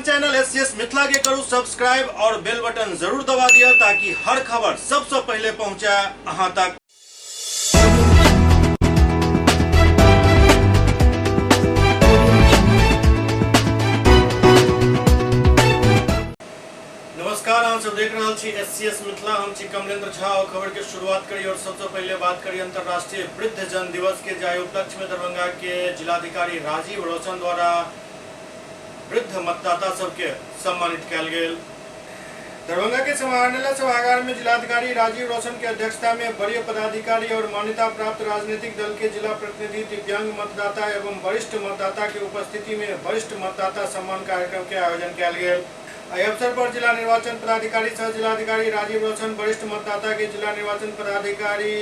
अपन channel SCS Mithila के करू subscribe और बेल बटन जरूर दबा दिया ताकि हर खबर सबसे पहले पहुंचे अहां तक। नमस्कार, हम सब देख रहे छी एससीएस मिथिला। हम छी कमलेंद्र झा और खबर के शुरुआत करी और सबसे पहले बात करी अंतर्राष्ट्रीय वृद्ध जन दिवस के जाय उपलक्ष्य में दरभंगा के जिलाधिकारी राजीव रोशन द्वारा वृद्ध मतदाता सबके सम्मानित किया गेल। दरभंगा के समाहरणालय सभागार में जिलाधिकारी राजीव रोशन की अध्यक्षता में वरीय पदाधिकारी और मान्यता प्राप्त राजनीतिक दल के जिला प्रतिनिधि, दिव्यांग मतदाता एवं वरिष्ठ मतदाता की उपस्थिति में वरिष्ठ मतदाता सम्मान कार्यक्रम के आयोजन किया गेल। इस अवसर पर जिला निर्वाचन पदाधिकारी सह जिलाधिकारी राजीव रोशन वरिष्ठ मतदाता के जिला निर्वाचन पदाधिकारी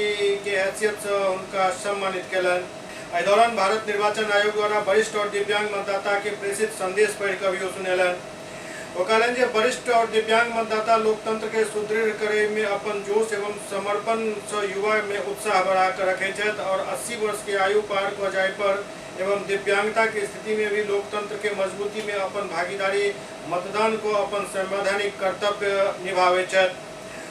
के हैसियत से उनका सम्मानित कलन। इस दौरान भारत निर्वाचन आयोग द्वारा वरिष्ठ और दिव्यांग मतदाता के प्रेषित संदेश पढ़ कवियो सुनेलन। वो कहलन जे वरिष्ठ और दिव्यांग मतदाता लोकतंत्र के सुदृढ़ करे में अपन जोश एवं समर्पण से युवा में उत्साह बढ़ा कर रखे छथि और 80 वर्ष की आयु पार हो जाए पर एवं दिव्यांगता की स्थिति में भी लोकतंत्र के मजबूती में अपन भागीदारी मतदान को अपन संवैधानिक कर्तव्य निभावे छथि।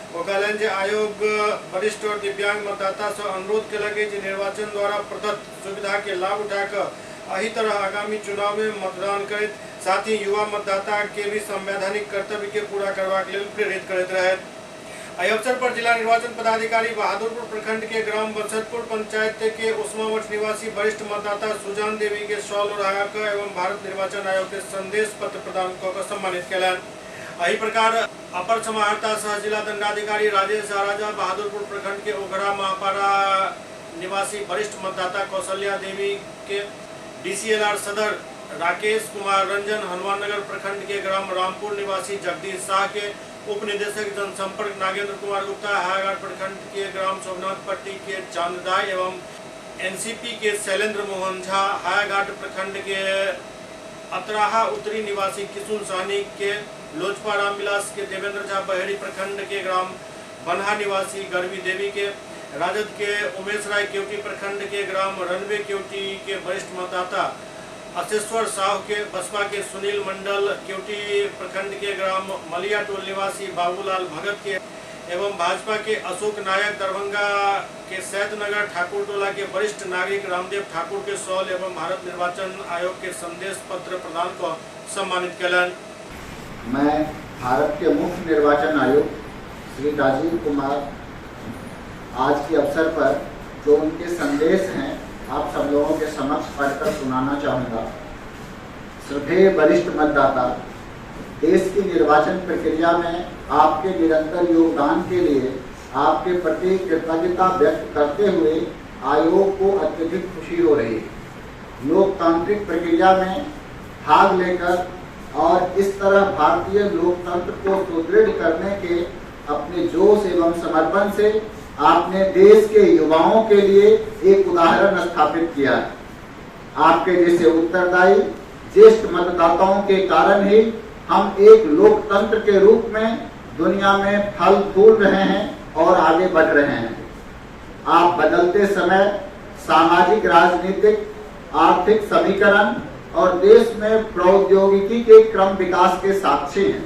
वो कहलन जे आयोग वरिष्ठ और दिव्यांग मतदाता से अनुरोध कल जे निर्वाचन द्वारा प्रदत्त सुविधा के लाभ उठाकर अही तरह आगामी चुनाव में मतदान करें, साथ ही युवा मतदाता के भी संवैधानिक कर्तव्य के पूरा करबाक लेल प्रेरित करते रहे। इस अवसर पर जिला निर्वाचन पदाधिकारी बहादुरपुर प्रखंड के ग्राम बंसतपुर पंचायत के उस्मावट निवासी वरिष्ठ मतदाता सुजान देवी के शॉल ओढ़ाकर एवं भारत निर्वाचन आयोग के संदेश पत्र प्रदान कर सम्मानित कलन। इसी प्रकार अपर समाहर्ता सह जिला दंडाधिकारी राजेश राजा बहादुरपुर प्रखंड के ओघरा महापारा निवासी वरिष्ठ मतदाता कौशल्या देवी के डीसीएलआर सदर राकेश कुमार रंजन, हनुमाननगर प्रखंड के ग्राम रामपुर निवासी जगदीश शाह के उप निदेशक जनसंपर्क नागेंद्र कुमार गुप्ता, हायाघाट प्रखंड के ग्राम सोमनाथ पट्टी के चांददाई एवं एनसीपी के शैलेंद्र मोहन झा, हायाघाट प्रखंड के अतराहा उत्तरी निवासी किशुन सहनी के लोजपा रामविलास के देवेंद्र झा, बहेड़ी प्रखंड के ग्राम बनहा निवासी गर्वी देवी के, राजद के उमेश राय केवटी प्रखंड के ग्राम रनवे केवटी के वरिष्ठ मतदाता अशेश्वर साहू के, बसपा के सुनील मंडल केवटी प्रखंड के ग्राम मलिया टोल निवासी बाबूलाल भगत के एवं भाजपा के अशोक नायक दरभंगा के सैदनगर ठाकुर टोला के वरिष्ठ नागरिक रामदेव ठाकुर के शॉल एवं भारत निर्वाचन आयोग के संदेश पत्र प्रदान को सम्मानित कलन। मैं भारत के मुख्य निर्वाचन आयुक्त श्री राजीव कुमार आज के अवसर पर जो उनके संदेश हैं आप सब लोगों के समक्ष पढ़कर सुनाना चाहूँगा। श्रद्धेय वरिष्ठ मतदाता, देश की निर्वाचन प्रक्रिया में आपके निरंतर योगदान के लिए आपके प्रति कृतज्ञता व्यक्त करते हुए आयोग को अत्यधिक खुशी हो रही है। लोकतांत्रिक प्रक्रिया में भाग लेकर और इस तरह भारतीय लोकतंत्र को सुदृढ़ करने के अपने जोश एवं समर्पण से आपने देश के युवाओं के लिए एक उदाहरण स्थापित किया है। आपके जैसे उत्तरदायी ज्येष्ठ मतदाताओं के कारण ही हम एक लोकतंत्र के रूप में दुनिया में फल फूल रहे हैं और आगे बढ़ रहे हैं। आप बदलते समय सामाजिक, राजनीतिक, आर्थिक समीकरण और देश में प्रौद्योगिकी के क्रम विकास के साक्षी हैं।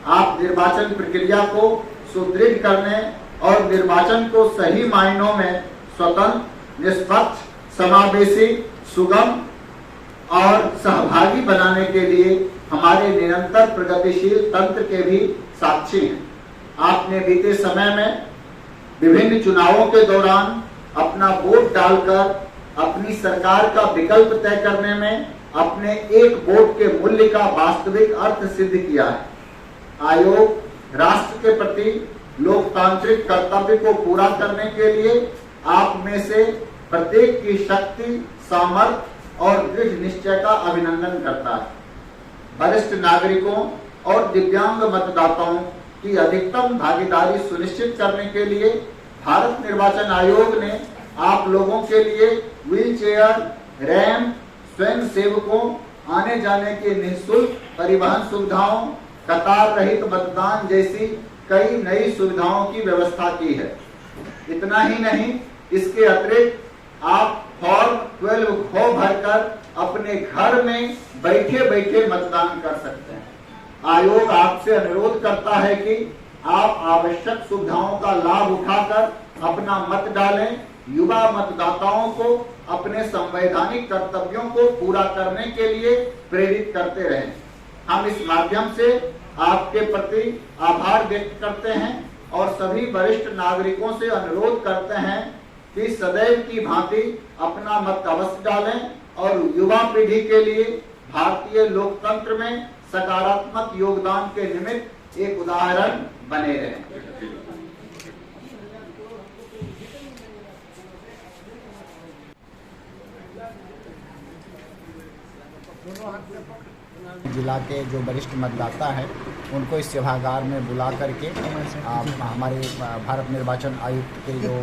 आप निर्वाचन प्रक्रिया को सुदृढ़ करने और निर्वाचन को सही मायनों में स्वतंत्र, निष्पक्ष, समावेशी, सुगम और सहभागी बनाने के लिए हमारे निरंतर प्रगतिशील तंत्र के भी साक्षी हैं। आपने बीते समय में विभिन्न चुनावों के दौरान अपना वोट डालकर अपनी सरकार का विकल्प तय करने में अपने एक वोट के मूल्य का वास्तविक अर्थ सिद्ध किया है। आयोग राष्ट्र के प्रति लोकतांत्रिक कर्तव्य को पूरा करने के लिए आप में से प्रत्येक की शक्ति, सामर्थ्य और दृढ़ निश्चय का अभिनंदन करता है। वरिष्ठ नागरिकों और दिव्यांग मतदाताओं की अधिकतम भागीदारी सुनिश्चित करने के लिए भारत निर्वाचन आयोग ने आप लोगों के लिए व्हील चेयर, रैंप, स्वयं सेवकों, आने जाने के निःशुल्क परिवहन सुविधाओं, कतार रहित मतदान जैसी कई नई सुविधाओं की व्यवस्था की है। इतना ही नहीं, इसके अतिरिक्त आप फॉर्म 12 खो भरकर अपने घर में बैठे बैठे मतदान कर सकते हैं। आयोग आपसे अनुरोध करता है कि आप आवश्यक सुविधाओं का लाभ उठाकर अपना मत डालें। युवा मतदाताओं को अपने संवैधानिक कर्तव्यों को पूरा करने के लिए प्रेरित करते रहें। हम इस माध्यम से आपके प्रति आभार व्यक्त करते हैं और सभी वरिष्ठ नागरिकों से अनुरोध करते हैं कि सदैव की भांति अपना मत अवश्य डालें और युवा पीढ़ी के लिए भारतीय लोकतंत्र में सकारात्मक योगदान के निमित्त एक उदाहरण बने रहें। जिला के जो वरिष्ठ मतदाता हैं उनको इस सभागार में बुला करके हमारे भारत निर्वाचन आयुक्त के जो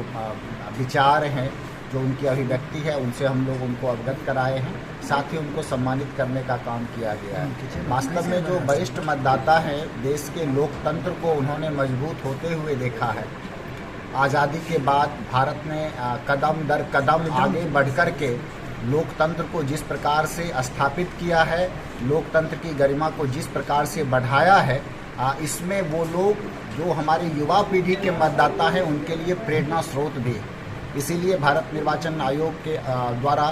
विचार हैं, जो उनकी अभिव्यक्ति है, उनसे हम लोग उनको अवगत कराए हैं। साथ ही उनको सम्मानित करने का काम किया गया है। वास्तव में जो वरिष्ठ मतदाता हैं, देश के लोकतंत्र को उन्होंने मजबूत होते हुए देखा है। आज़ादी के बाद भारत ने कदम दर कदम आगे बढ़ कर के लोकतंत्र को जिस प्रकार से स्थापित किया है, लोकतंत्र की गरिमा को जिस प्रकार से बढ़ाया है, इसमें वो लोग जो हमारी युवा पीढ़ी के मतदाता हैं उनके लिए प्रेरणा स्रोत भी। इसीलिए भारत निर्वाचन आयोग के द्वारा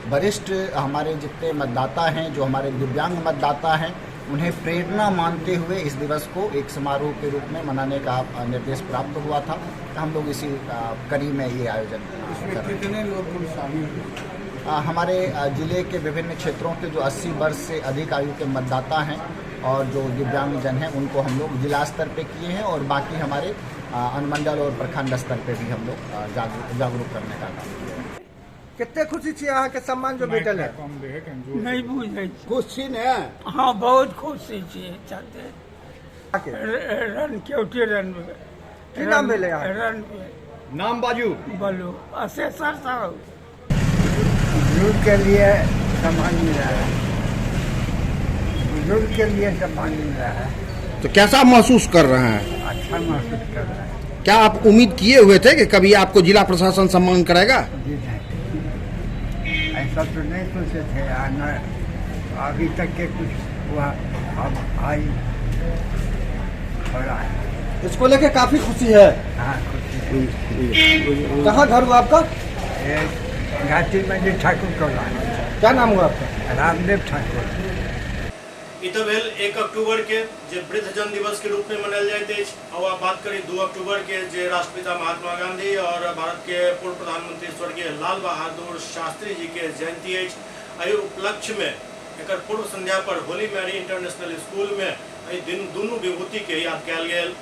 वरिष्ठ हमारे जितने मतदाता हैं, जो हमारे दिव्यांग मतदाता हैं, उन्हें प्रेरणा मानते हुए इस दिवस को एक समारोह के रूप में मनाने का निर्देश प्राप्त हुआ था। हम लोग इसी कड़ी में ये आयोजन कर रहे हैं। कितने लोग शामिल हुए? हमारे जिले के विभिन्न क्षेत्रों के जो 80 वर्ष से अधिक आयु के मतदाता हैं और जो दिव्यांगजन हैं, उनको हम लोग जिला स्तर पे किए हैं और बाकी हमारे अनुमंडल और प्रखंड स्तर पे भी हम लोग जागरूक करने का काम किया है। कितने खुशी छे अहाँ के सम्मान जो भेटल है? नहीं बुझे खुशी ने? हाँ, बहुत खुशी छे। चाहते रन केवटी रन की नाम भेले अहाँ? रन नाम बाजू बोलो असेसर साहब बुजुर्ग के लिए सम्मान मिल रहा है, बुजुर्ग के लिए सम्मान मिल रहा है। तो कैसा महसूस कर रहे हैं? अच्छा महसूस कर रहा है। क्या आप उम्मीद किए हुए थे कि कभी आपको जिला प्रशासन सम्मान करेगा? जी नहीं, ऐसा तो नहीं सोचे थे। आना अभी तक के कुछ हुआ, अब आई हो रहा है। इसको लेके काफी खुशी है। हाँ, खुशी। कहाँ घर हुआ आपका? घाटी में जी ठाकुर टोला। क्या नाम हुआ आपका? रामदेव ठाकुर। इत भेल 1 अक्टूबर के जे वृद्धजन दिवस के रूप में मनायल जाइत अछि। अब आप बात करी 2 अक्टूबर के जे राष्ट्रपिता महात्मा गांधी और भारत के पूर्व प्रधानमंत्री स्वर्गीय लाल बहादुर शास्त्री जी के जयंती अछि। एहि उपलक्ष्य में एकर पूर्व संध्या पर होली मैरी इंटरनेशनल स्कूल में दुनू विभूति के याद कयल गेल।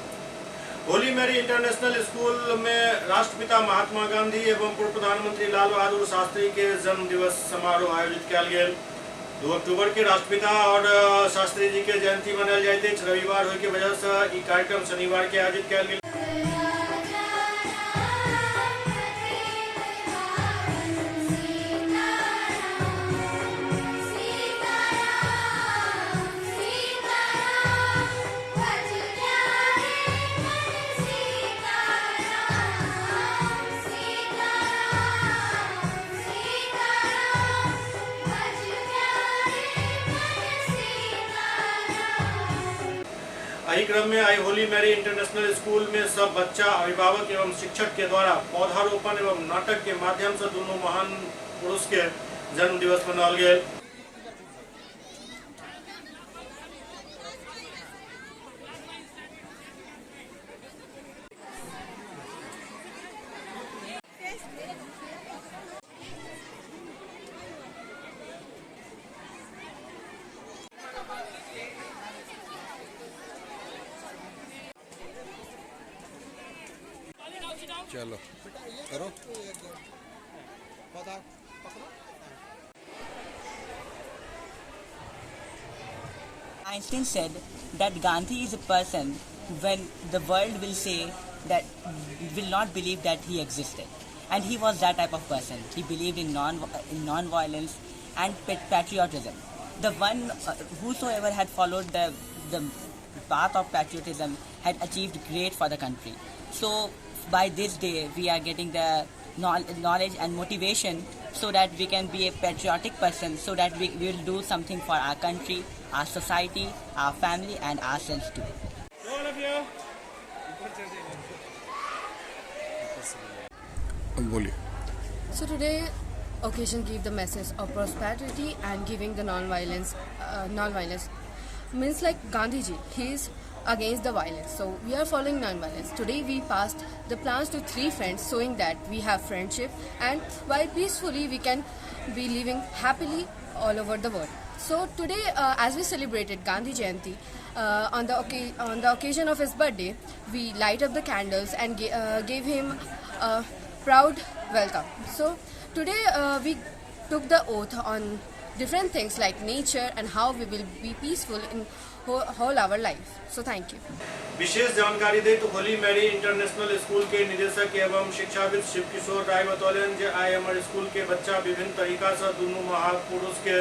होली मैरी इंटरनेशनल स्कूल में राष्ट्रपिता महात्मा गांधी एवं पूर्व प्रधानमंत्री लाल बहादुर शास्त्री के जन्म दिवस समारोह आयोजित किया गेल। 2 अक्टूबर के राष्ट्रपिता और शास्त्री जी के जयंती मनायल जाइत अछि। रविवार होय के वजह से ई कार्यक्रम शनिवार के आयोजित किया गेल। एहि क्रम में आई होली मैरी इंटरनेशनल स्कूल में सब बच्चा, अभिभावक एवं शिक्षक के द्वारा पौधारोपण एवं नाटक के माध्यम से दोनों महान पुरुष के जन्म दिवस मनायल गेल। चलो करो। Einstein said that Gandhi is a person when the world will say that will not believe that he existed, and he was that type of person. He believed in non-violence and patriotism. The one whosoever had followed the path of patriotism had achieved great for the country. So by this day we are getting the knowledge and motivation, so that we can be a patriotic person, so that we will do something for our country, our society, our family and ourselves too. All of you. बोलिए। So today occasion give the message of prosperity and giving the non-violence. Non-violence means like Gandhi ji, he is against the violence. So we are following non-violence. Today we passed the plans to 3 friends, showing that we have friendship and while peacefully we can be living happily all over the world. So today, as we celebrated Gandhi Jayanti, on the occasion of his birthday, we light up the candles and gave him a proud welcome. So today we took the oath on different things like nature and how we will be peaceful in whole our life. So thank you. विशेष जानकारी दे तो Holi Mary international school के निदेशक एवं शिक्षाविद शिव किशोर राय बतौलन जे आई हमारे school के बच्चा विभिन्न तरीका से दोनों महापुरुष के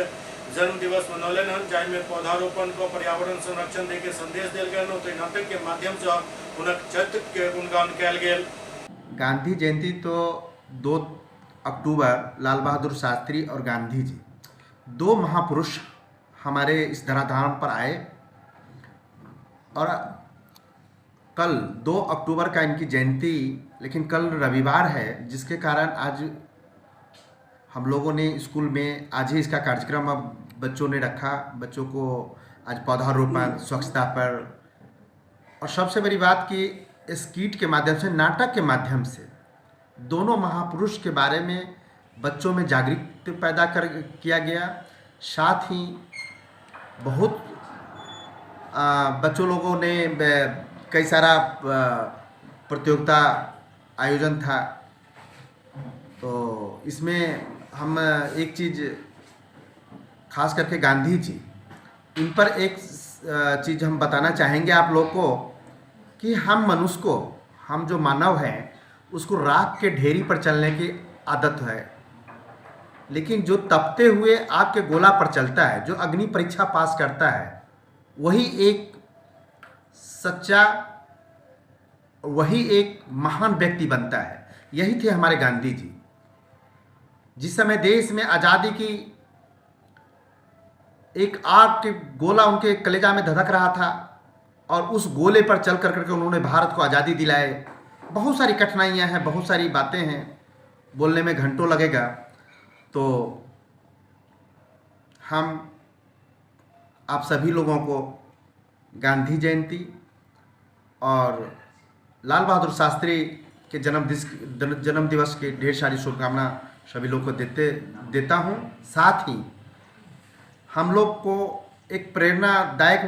जन्म दिवस मनौलन हन, जाय में पौधारोपण को पर्यावरण संरक्षण दे के संदेश दिल गए। तो नाटक के माध्यम से उनक चरित्र के गुणगान कल गए। गांधी जयंती तो 2 अक्टूबर लाल बहादुर शास्त्री और गांधी जी 2 महापुरुष हमारे इस धराधाम पर आए और कल 2 अक्टूबर का इनकी जयंती, लेकिन कल रविवार है, जिसके कारण आज हम लोगों ने स्कूल में आज ही इसका कार्यक्रम अब बच्चों ने रखा। बच्चों को आज पौधारोपण, स्वच्छता पर, और सबसे बड़ी बात कि इस कीट के माध्यम से, नाटक के माध्यम से दोनों महापुरुष के बारे में बच्चों में जागरूकता पैदा किया गया। साथ ही बहुत बच्चों लोगों ने कई सारा प्रतियोगिता आयोजन था। तो इसमें हम एक चीज़ खास करके गांधी जी, इन पर एक चीज़ हम बताना चाहेंगे आप लोग को कि हम मनुष्य को, हम जो मानव हैं उसको राख के ढेरी पर चलने की आदत है, लेकिन जो तपते हुए आग के गोला पर चलता है, जो अग्नि परीक्षा पास करता है, वही एक सच्चा, वही एक महान व्यक्ति बनता है। यही थे हमारे गांधी जी। जिस समय देश में आज़ादी की एक आग के गोला उनके कलेजा में धधक रहा था और उस गोले पर चल करके उन्होंने भारत को आज़ादी दिलाए। बहुत सारी कठिनाइयां हैं, बहुत सारी बातें हैं, बोलने में घंटों लगेगा। तो हम आप सभी लोगों को गांधी जयंती और लाल बहादुर शास्त्री के जन्म दिवस की ढेर सारी शुभकामना सभी लोग को देता हूं। साथ ही हम लोग को एक प्रेरणादायक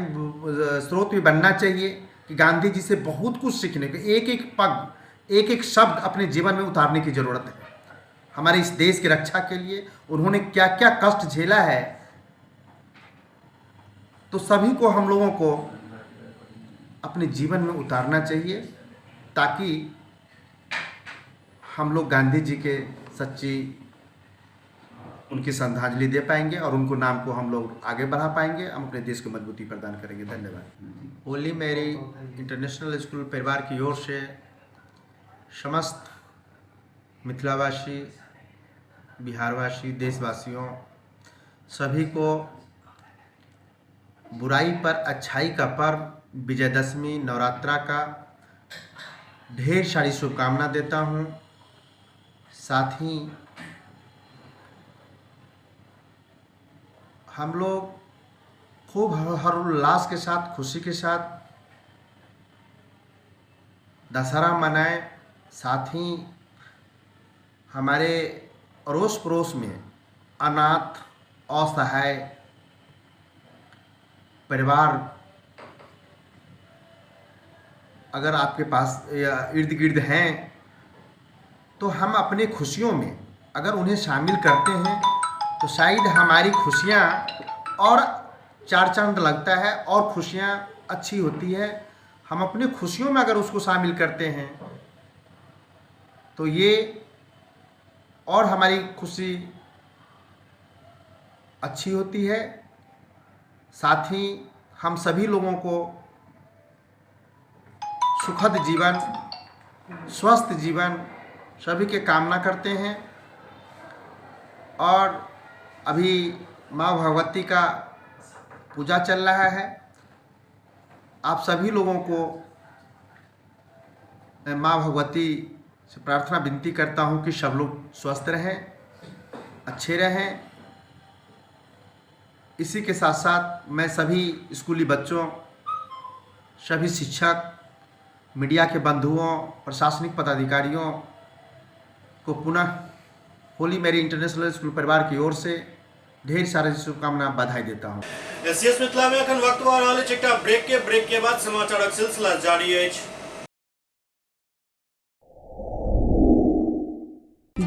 स्रोत भी बनना चाहिए कि गांधी जी से बहुत कुछ सीखने को, एक एक पग, एक एक शब्द अपने जीवन में उतारने की ज़रूरत है। हमारे इस देश की रक्षा के लिए उन्होंने क्या क्या कष्ट झेला है, तो सभी को हम लोगों को अपने जीवन में उतारना चाहिए, ताकि हम लोग गांधी जी के सच्ची उनकी श्रद्धांजलि दे पाएंगे और उनको नाम को हम लोग आगे बढ़ा पाएंगे, हम अपने देश को मजबूती प्रदान करेंगे। धन्यवाद। होली मेरी इंटरनेशनल स्कूल परिवार की ओर से समस्त मिथिलावासी, बिहारवासी, देशवासियों सभी को बुराई पर अच्छाई का पर्व विजयदशमी नवरात्रा का ढेर सारी शुभकामना देता हूँ। साथ ही हम लोग खूब हर्षोल्लास के साथ, खुशी के साथ दशहरा मनाएं। साथ ही हमारे अड़ोस पड़ोस में अनाथ, असहाय परिवार अगर आपके पास या इर्द गिर्द हैं, तो हम अपने खुशियों में अगर उन्हें शामिल करते हैं तो शायद हमारी खुशियाँ और चार चांद लगता है और खुशियाँ अच्छी होती है। हम अपनी खुशियों में अगर उसको शामिल करते हैं तो ये और हमारी खुशी अच्छी होती है। साथ ही हम सभी लोगों को सुखद जीवन, स्वस्थ जीवन सभी के कामना करते हैं। और अभी माँ भगवती का पूजा चल रहा है। आप सभी लोगों को मैं माँ भगवती से प्रार्थना विनती करता हूँ कि सब लोग स्वस्थ रहें, अच्छे रहें। इसी के साथ साथ मैं सभी स्कूली बच्चों, सभी शिक्षक, मीडिया के बंधुओं, प्रशासनिक पदाधिकारियों को पुनः होली मेरी इंटरनेशनल स्कूल परिवार की ओर से ढेर सारी शुभकामना बधाई देता हूँ। एससीएस मिथिला में अखन वक्त आ रहा है एक ब्रेक के बाद समाचारक सिलसिला जारी है।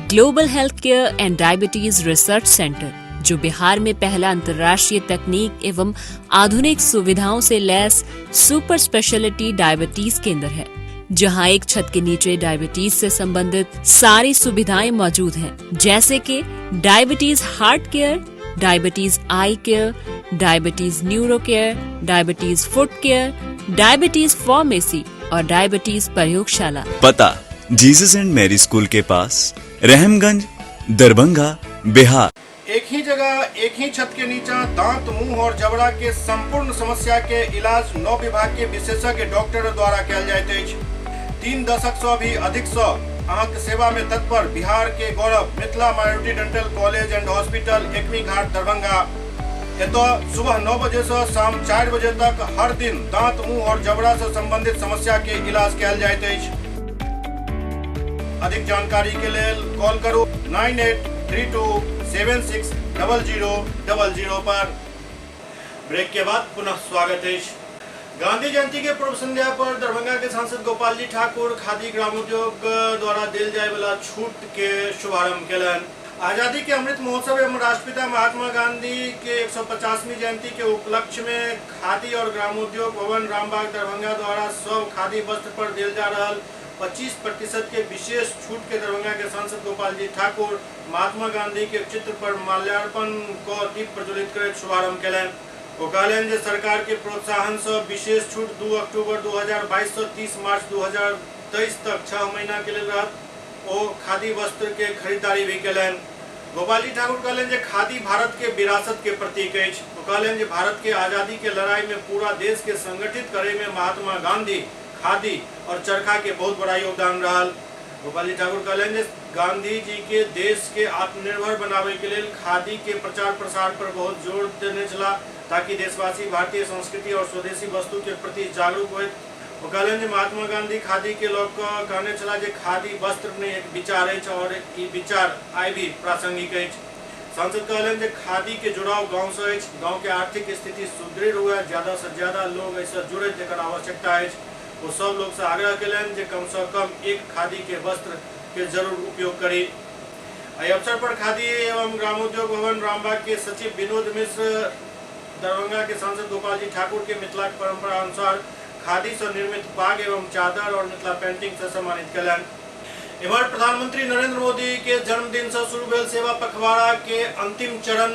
Global health care and diabetes research centre, जो बिहार में पहला अंतर्राष्ट्रीय तकनीक एवं आधुनिक सुविधाओं से लैस सुपर स्पेशलिटी डायबिटीज केंद्र है, जहां एक छत के नीचे डायबिटीज से संबंधित सारी सुविधाएं मौजूद हैं, जैसे कि diabetes heart care, diabetes eye care, diabetes neuro care, diabetes foot care, diabetes pharmacy और डायबिटीज प्रयोगशाला। पता जीसस एंड मैरी स्कूल के पास, रहमगंज, दरभंगा, बिहार। एक ही जगह, एक ही छत के नीचे दांत, मुंह और जबड़ा के संपूर्ण समस्या के इलाज 9 विभाग के विशेषज्ञ डॉक्टर द्वारा कयल जाइत अछि। 3 दशक से भी अधिक अहाँक सेवा में तत्पर बिहार के गौरव Mithila minority dental college and hospital, Ekmi Ghat, Darbhanga. एतो सुबह 9 बजे से शाम 4 बजे तक हर दिन दांत, मुंह और जबड़ा से संबंधित समस्या के इलाज कयल जाइत अछि। अधिक जानकारी के लिए कॉल करू 9832760000 पर। ब्रेक के बाद पुनः स्वागत है। गांधी जयंती के पूर्व संध्या पर दरभंगा के सांसद गोपाल जी ठाकुर खादी ग्रामोद्योग द्वारा दिल जाय वाला छूट के शुभारंभ केलन। आजादी के अमृत महोत्सव एवं राष्ट्रपिता महात्मा गांधी के 150वीं जयंती के उपलक्ष्य में खादी और ग्रामोद्योग भवन रामबाग दरभंगा द्वारा सब खादी वस्त्र पर दिल जा रहा 25% के विशेष छूट के दरभंगा के सांसद गोपाल जी ठाकुर महात्मा गांधी के चित्र पर माल्यार्पण को दीप प्रज्वलित कर शुभारंभ केलन। वो कहलन जे सरकार के प्रोत्साहन से विशेष छूट 2 अक्टूबर 2022 से 30 मार्च 2023 तक 6 महीना के लिए रहत। वो खादी वस्त्र के खरीदारी भी केलन। गोपाल जी ठाकुर कहलन जे खादी भारत के विरासत के प्रतीक है। वो कहलन जे भारत के आजादी के लड़ाई में पूरा देश के संगठित करे में महात्मा गांधी, खादी और चरखा के बहुत बड़ा योगदान रहा। गोपाल जी ठाकुर कहलन जे गांधी जी के देश के आत्मनिर्भर बनावे के लिए खादी के प्रचार प्रसार पर बहुत जोर देने चला, ताकि देशवासी भारतीय संस्कृति और स्वदेशी वस्तु के प्रति जागरूक हुए। वो कहलन जे महात्मा गांधी खादी के लोग कहने चला जे खादी वस्त्र में एक विचार है और ये विचार आई भी प्रासंगिक है। सांसद कहलन जे खादी के जुड़ाव गाँव से, गाँव के आर्थिक स्थिति सुदृढ़ हुआ, ज्यादा से ज्यादा लोग ऐसा जुड़े जेकर आवश्यकता है। वो सब लोग से आग्रह केलन जे कम से कम एक खादी के वस्त्र के जरूर उपयोग करी। इस अवसर पर खादी एवं ग्रामोद्योग भवन रामबाग के सचिव विनोद मिश्र दरभंगा के सांसद गोपाल जी ठाकुर के मिथिला की परंपरा अनुसार खादी से निर्मित बाग एवं चादर और मिथिला पेंटिंग से सम्मानित कलन। इधर प्रधानमंत्री नरेंद्र मोदी के जन्मदिन से शुरू भेल सेवा पखवाड़ा के अंतिम चरण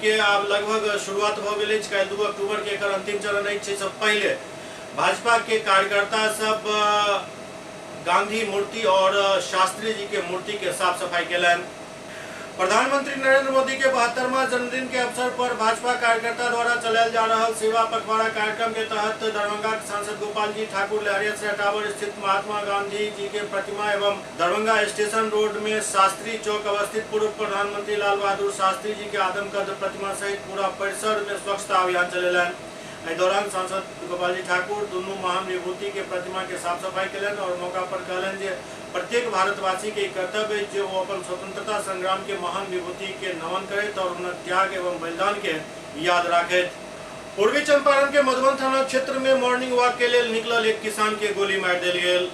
के आब लगभग शुरुआत भ गेल अछि। काल्हि 2 अक्टूबर के एकर अंतिम चरण अछि। से पहले भाजपा के कार्यकर्ता सब गांधी मूर्ति और शास्त्री जी के मूर्ति के साफ सफाई केलन। प्रधानमंत्री नरेंद्र मोदी के 72वां जन्मदिन के अवसर पर भाजपा कार्यकर्ता द्वारा चलायल जा रहा सेवा पखवाड़ा कार्यक्रम के तहत दरभंगा के सांसद गोपाल जी ठाकुर लहरिया टावर स्थित महात्मा गांधी जी के प्रतिमा एवं दरभंगा स्टेशन रोड में शास्त्री चौक अवस्थित पूर्व प्रधानमंत्री लाल बहादुर शास्त्री जी के आदमकद प्रतिमा सहित पूरा परिसर में स्वच्छता अभियान चलेलन। इस दौरान सांसद गोपाल जी ठाकुर दोनों महान विभूति के प्रतिमा के साफ सफाई केलन और मौका पर कहलन जे प्रत्येक भारतवासी के कर्तव्य है जो वो अपन स्वतंत्रता संग्राम के महान विभूति के नमन करे और उनके त्याग एवं बलिदान के याद रखे। पूर्वी चंपारण के मधुबन थाना क्षेत्र में मॉर्निंग वॉक के लिए निकलल एक किसान के गोली मार दिल गेल।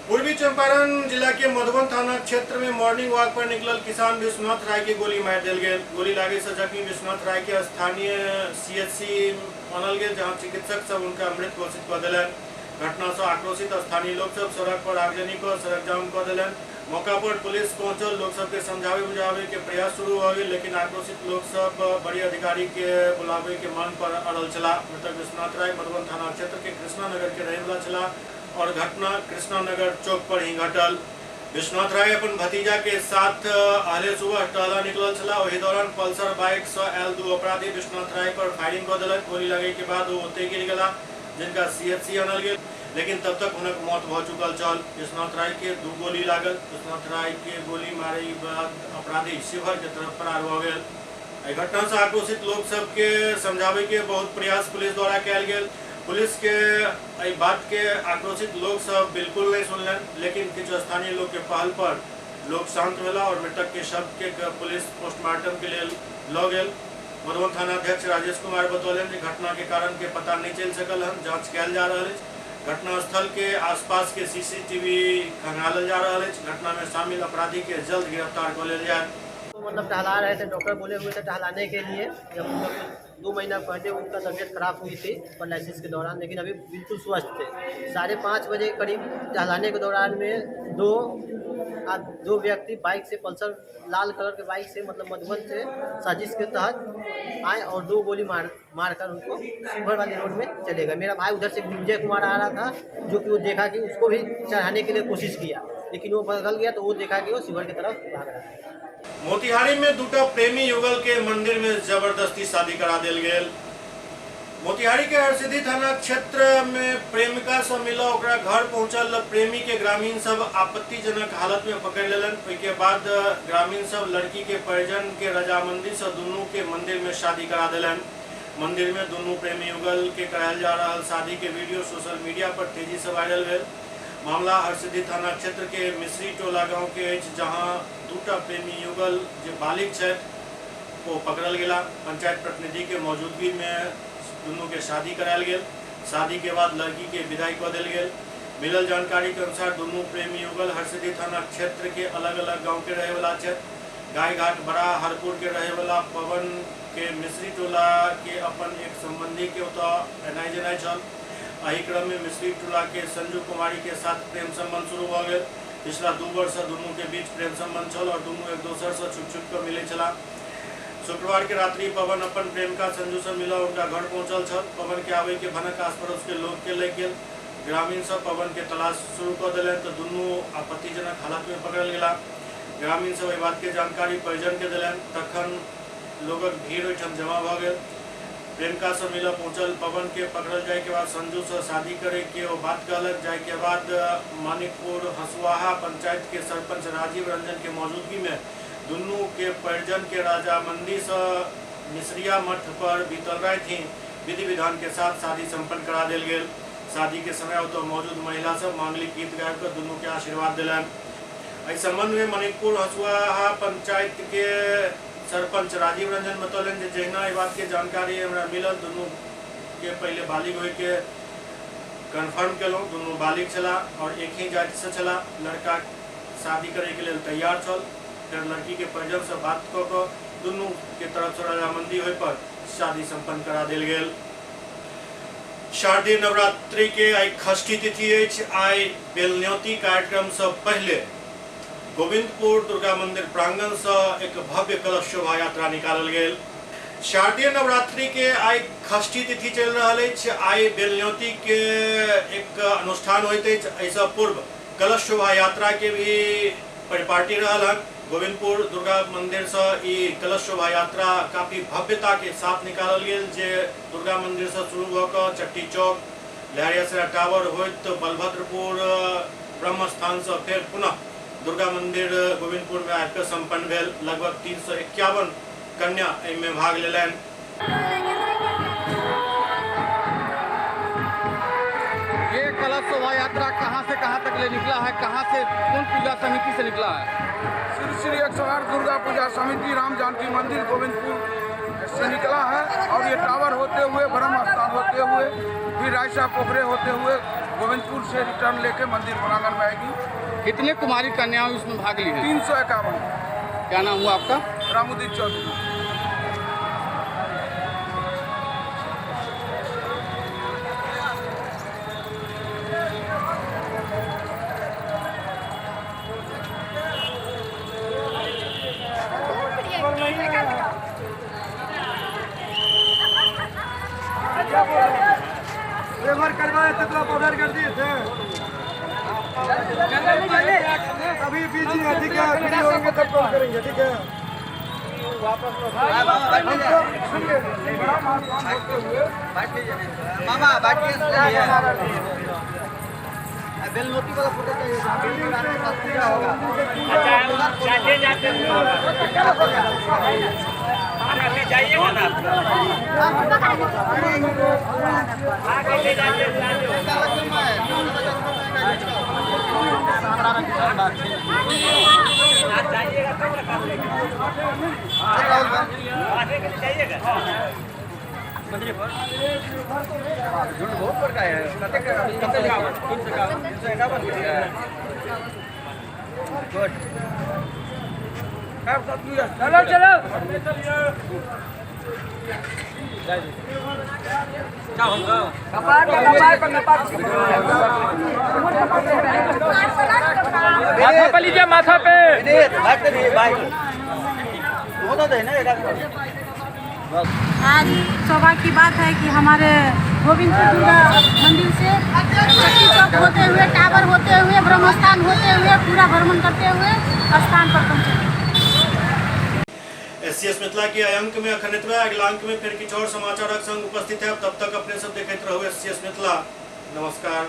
पूर्वी चंपारण जिला के मधुबन थाना क्षेत्र में मॉर्निंग वॉक पर निकलल किसान विश्वनाथ राय के गोली मार दिल गेल। गोली लागे से जख्मी विश्वनाथ राय के स्थानीय सीएचसी मानल गेल, जहां चिकित्सक सब उनका मृत घोषित कर दिलन। घटना से आक्रोशित स्थानीय लोग सब सड़क पर आगजनी कर सड़क जाम कर दिलन। मौका पर पुलिस पहुंचल, लोग सबके समझावे बुझावे के प्रयास शुरू हो गए, लेकिन आक्रोशित लोग सब बड़ी अधिकारी के बुलावे के मांग पर अड़ल चला। मृतक विश्वनाथ राय मधुबन थाना क्षेत्र के कृष्णा नगर के रहने वाला चला और घटना कृष्णा नगर चौक पर ही घटल। विश्वनाथ राय अपन भतीजा के साथ आले सुबह टहला निकल चला। वही दौरान पल्सर बाइक से आयल दो अपराधी विश्वनाथ राय पर फायरिंग कर दिलक। गोली लगे के बाद वो ओते गिर गला, जिनका CHC आनल गेल, लेकिन तब तक उनक मौत भ चुकल छल। विश्वनाथ राय के 2 गोली लागल। विश्वनाथ राय के गोली मारे के बाद अपराधी शिवहर के तरफ फरार हो गए। एहि घटना से आक्रोशित लोग सबके समझावे के बहुत प्रयास पुलिस द्वारा कयल गेल। पुलिस के एहि बात के आक्रोशित लोग सब बिल्कुल नहीं सुनलन, लेकिन कुछ स्थानीय लोग के पहल पर लोग शांत भेला और मृतक के शव के पुलिस पोस्टमार्टम के लिए ल गेल। मधुबन थाना अध्यक्ष राजेश कुमार बतौलन कि घटना के कारण के पता नहीं चल सकल हन, जांच कयल जा रहल अछि। घटना स्थल के आसपास के CCTV खंगालल जा रहल अछि। घटना में शामिल अपराधी के जल्द गिरफ्तार कर लेल जाए। मतलब टहला रहे थे, डॉक्टर बोले हुए थे टहलाने के लिए। जब हम लोग 2 महीना पहले उनका तबीयत खराब हुई थी पैरालिसिस के दौरान, लेकिन अभी बिल्कुल स्वस्थ थे। 5:30 बजे करीब टहलाने के दौरान में दो व्यक्ति बाइक से, पल्सर लाल कलर के बाइक से, मतलब मधुबन से साजिश के तहत आए और 2 गोली मारकर उनको शिवहर वाली रोड में चले गए। मेरा भाई उधर से विजय कुमार आ रहा था, जो कि वो देखा कि उसको भी चढ़ाने के लिए कोशिश किया, लेकिन वो बदल गया तो वो देखा कि वो शिवहर की तरफ भाग रहा है। मोतिहारी में दूटा प्रेमी युगल के मंदिर में जबरदस्ती शादी करा दिल गेल। मोतिहारी के हरसिद्धि थाना क्षेत्र में प्रेमिका से मिला ओकरा घर पहुंचल प्रेमी के ग्रामीण सब आपत्तिजनक हालत में पकड़ लेलन। के बाद ग्रामीण सब लड़की के परिजन के रजामंदी से दोनों के मंदिर में शादी करा दिलन। मंदिर में दोनों प्रेमी युगल के करायल जा रहा शादी के वीडियो सोशल मीडिया पर तेजी से वायरल भेल। मामला हरसिद्धि थाना क्षेत्र के मिश्री टोला गांव के अछि, जहां दूटा प्रेमी युगल जो बालिग छथि वो पकड़ल गेला। पंचायत प्रतिनिधि के मौजूदगी में दोनों के शादी करायल गेल। शादी के बाद लड़की के विदाई कऽ देल गेल। मिलल जानकारी के अनुसार दोनों प्रेमी युगल हरसिद्धि थाना क्षेत्र के अलग अलग गांव के रहे वाला छथि। गायघाट बड़ा हरपुर के रहे वाला पवन के मिश्री टोला के अपन एक संबंधी के एनाई जेनाई छल। एहि क्रम में मिश्री टोला के संजू कुमारी के साथ प्रेम संबंध शुरू भ गेल। पिछला 2 वर्ष से दोनों के बीच प्रेम संबंध छल और दोनों एक दोसर से छुप छुप कर मिले छला। शुक्रवार के रात्रि पवन अपन प्रेमिका संजू से मिला उनका घर पहुंचल छल। पवन के आवे के भनक आस पड़ोस के लोग के लग गेल। ग्रामीण सब पवन के तलाश शुरू कर दिलन तो दोनों आपत्तिजनक हालत में पकड़ल गेला। ग्रामीण सब एहि बात के जानकारी परिजन के दिलन, तखन लोगक भीड़ ओहिठाम जमा भ गेल। प्रेमिका से मिला पहुंचल पवन के पकड़ल जाए के बाद संजू से शादी करे के वो बात कहलक। जाए के बाद मानिकपुर हसुआहा पंचायत के सरपंच राजीव रंजन के मौजूदगी में दोनों के परिजन के राजामंदी से मिश्रिया मठ पर बीतल रात ही विधि विधान के साथ शादी संपन्न करा दिल गेल। शादी के समय तो मौजूद महिला सब मांगलिक गीत गायब कर दोनों के आशीर्वाद दिलन। इस संबंध में मानिकपुर हसुआहा पंचायत के सरपंच राजीव रंजन बतौलन जे जहिना एहि बात के जानकारी हमरा मिलल, दोनों के पहले बालिग होय के कन्फर्म केलहुँ। दोनों बालिग छला और एक ही जाति से छला। लड़का शादी करे के लिए तैयार छल। फिर लड़की के परिजन से बात कऽ दोनों के तरफ से रजामंदी होय पर शादी संपन्न करा देल गेल। शारदीय नवरात्रि के आई षष्ठी तिथि अछि। आई बेलन्योती कार्यक्रम से पहले गोविंदपुर दुर्गा मंदिर प्रांगण से एक भव्य कलश शोभा यात्रा निकालल गेल। शारदीय नवरात्रि के आई षष्ठी तिथि चल रहा है। आई बेलन्योती के एक अनुष्ठान होते ऐसा पूर्व कलश शोभा यात्रा के भी परिपाटी रहल हन। गोविंदपुर दुर्गा मंदिर से ई कलश शोभा यात्रा काफी भव्यता के साथ निकालल गेल, जे दुर्गा मंदिर से शुरू होकर चट्टी चौक, लहरियासरा टावर होइत तो बलभद्रपुर ब्रह्म स्थान से फिर पुनः दुर्गा मंदिर गोविंदपुर में आकर संपन्न भेल। लगभग 351 कन्या में भाग लेलन। ये कलश शोभा यात्रा कहाँ से कहाँ तक ले निकला है, कहाँ से कौन पूजा समिति से निकला है? श्री 108 दुर्गा पूजा समिति राम जानकी मंदिर गोविंदपुर से निकला है और ये टावर होते हुए ब्रह्म स्थान होते हुए फिर रायसा पोखरे होते हुए गोविंदपुर से रिटर्न लेके मंदिर प्रांगण में आएगी। कितने कुमारी कन्याओं इसमें भाग ली है? 351। क्या नाम हुआ आपका? रामुद्दीन चौधरी। करवाए तो कर दिए थे। अभी बीच में ठीक है, फ्री होंगे तब कॉल करेंगे, ठीक है। मामा बाकी बेलमोती वाला फोटो चाहिए, पूजा होगा। जाइएगा ना आगे ले जाइए। जाइएगा तब ना काम लेके जाइएगा। झुंड बहुत बड़का है, गुड। चलो चलो माथा पे लीजिए, माथा पे आज सौभाग्य की बात है कि हमारे गोविंदपुर दुर्गा मंदिर से चक्की चौक होते हुए, टावर होते हुए, ब्रह्मस्थान होते हुए, पूरा भ्रमण करते हुए स्थान पर पहुंचे। SCS मिथिला के अंक में अखंडित हुआ, अगला अंक में फिर किछु और समाचार संग उपस्थित है। तब तक अपने सब देखते रहो SCS मिथिला। नमस्कार।